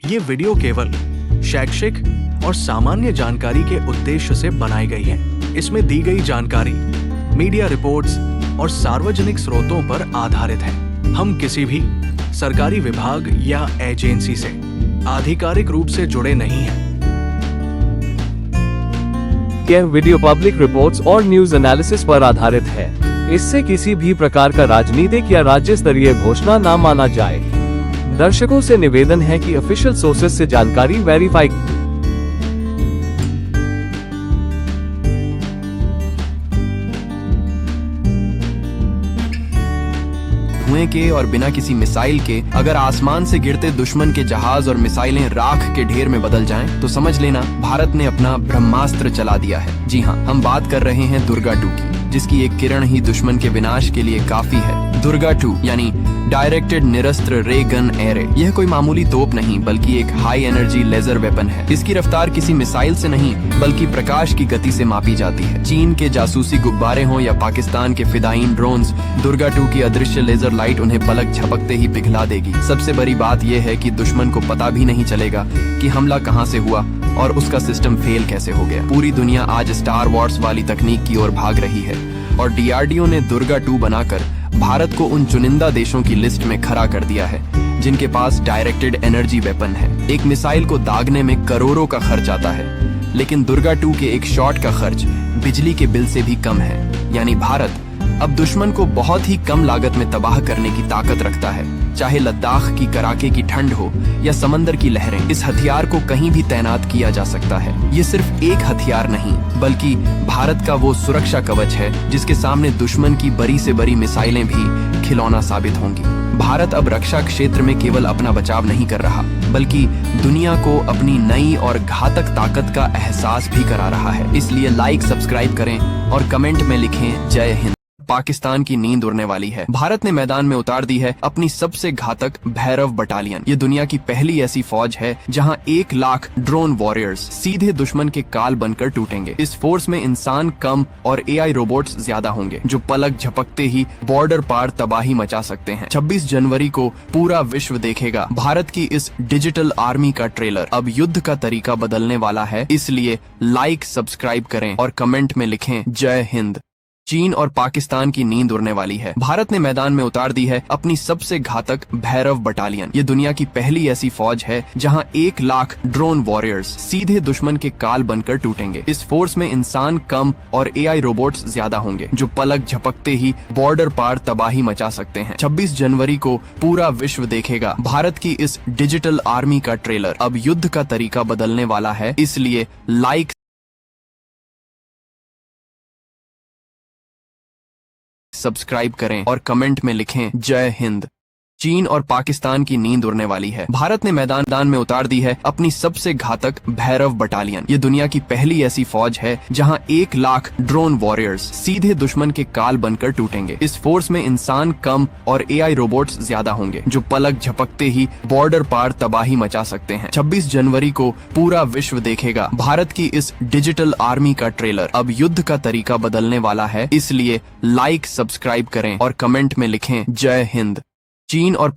ये वीडियो केवल शैक्षिक और सामान्य जानकारी के उद्देश्य से बनाई गई है। इसमें दी गई जानकारी मीडिया रिपोर्ट्स और सार्वजनिक स्रोतों पर आधारित है। हम किसी भी सरकारी विभाग या एजेंसी से आधिकारिक रूप से जुड़े नहीं हैं। यह वीडियो पब्लिक रिपोर्ट्स और न्यूज एनालिसिस पर आधारित है। इससे किसी भी प्रकार का राजनीतिक या राज्य स्तरीय घोषणा न माना जाए। दर्शकों से निवेदन है कि ऑफिशियल सोर्सेज से जानकारी वेरीफाई। धुएं के और बिना किसी मिसाइल के अगर आसमान से गिरते दुश्मन के जहाज और मिसाइलें राख के ढेर में बदल जाएं, तो समझ लेना भारत ने अपना ब्रह्मास्त्र चला दिया है। जी हाँ, हम बात कर रहे हैं दुर्गा 2 की, जिसकी एक किरण ही दुश्मन के विनाश के लिए काफी है। दुर्गा 2 यानी डायरेक्टेड निरस्त्र रे गन एरे। यह कोई मामूली तोप नहीं बल्कि एक हाई एनर्जी लेजर वेपन है। इसकी रफ्तार किसी मिसाइल से नहीं बल्कि प्रकाश की गति से मापी जाती है। चीन के जासूसी गुब्बारे हों या पाकिस्तान के फिदायीन ड्रोन्स, दुर्गा 2 की अदृश्य लेजर लाइट उन्हें पलक झपकते ही पिघला देगी। सबसे बड़ी बात यह है कि दुश्मन को पता भी नहीं चलेगा कि हमला कहां से हुआ और उसका सिस्टम फेल कैसे हो गया। पूरी दुनिया आज स्टार वॉर्स वाली तकनीक की ओर भाग रही है और DRDO ने दुर्गा 2 बनाकर भारत को उन चुनिंदा देशों की लिस्ट में खड़ा कर दिया है जिनके पास डायरेक्टेड एनर्जी वेपन है। एक मिसाइल को दागने में करोड़ों का खर्च आता है, लेकिन दुर्गा 2 के एक शॉट का खर्च बिजली के बिल से भी कम है। यानी भारत अब दुश्मन को बहुत ही कम लागत में तबाह करने की ताकत रखता है। चाहे लद्दाख की कड़ाके की ठंड हो या समंदर की लहरें, इस हथियार को कहीं भी तैनात किया जा सकता है। ये सिर्फ एक हथियार नहीं बल्कि भारत का वो सुरक्षा कवच है जिसके सामने दुश्मन की बड़ी से बड़ी मिसाइलें भी खिलौना साबित होंगी। भारत अब रक्षा क्षेत्र में केवल अपना बचाव नहीं कर रहा बल्कि दुनिया को अपनी नई और घातक ताकत का एहसास भी करा रहा है। इसलिए लाइक, सब्सक्राइब करें और कमेंट में लिखें जय हिंद। पाकिस्तान की नींद उड़ने वाली है। भारत ने मैदान में उतार दी है अपनी सबसे घातक भैरव बटालियन। ये दुनिया की पहली ऐसी फौज है जहां 1 लाख ड्रोन वॉरियर्स सीधे दुश्मन के काल बनकर टूटेंगे। इस फोर्स में इंसान कम और AI रोबोट्स ज्यादा होंगे जो पलक झपकते ही बॉर्डर पार तबाही मचा सकते हैं। 26 जनवरी को पूरा विश्व देखेगा भारत की इस डिजिटल आर्मी का ट्रेलर। अब युद्ध का तरीका बदलने वाला है, इसलिए लाइक, सब्सक्राइब करें और कमेंट में लिखें जय हिंद। चीन और पाकिस्तान की नींद उड़ने वाली है। भारत ने मैदान में उतार दी है अपनी सबसे घातक भैरव बटालियन। ये दुनिया की पहली ऐसी फौज है जहां 1 लाख ड्रोन वॉरियर्स सीधे दुश्मन के काल बनकर टूटेंगे। इस फोर्स में इंसान कम और AI रोबोट्स ज्यादा होंगे जो पलक झपकते ही बॉर्डर पार तबाही मचा सकते हैं। 26 जनवरी को पूरा विश्व देखेगा भारत की इस डिजिटल आर्मी का ट्रेलर। अब युद्ध का तरीका बदलने वाला है, इसलिए लाइक, सब्सक्राइब करें और कमेंट में लिखें जय हिंद। चीन और पाकिस्तान की नींद उड़ने वाली है। भारत ने मैदान में उतार दी है अपनी सबसे घातक भैरव बटालियन। ये दुनिया की पहली ऐसी फौज है जहां 1 लाख ड्रोन वॉरियर्स सीधे दुश्मन के काल बनकर टूटेंगे। इस फोर्स में इंसान कम और AI रोबोट्स ज्यादा होंगे जो पलक झपकते ही बॉर्डर पार तबाही मचा सकते हैं। 26 जनवरी को पूरा विश्व देखेगा भारत की इस डिजिटल आर्मी का ट्रेलर। अब युद्ध का तरीका बदलने वाला है, इसलिए लाइक, सब्सक्राइब करें और कमेंट में लिखें जय हिंद। चीन और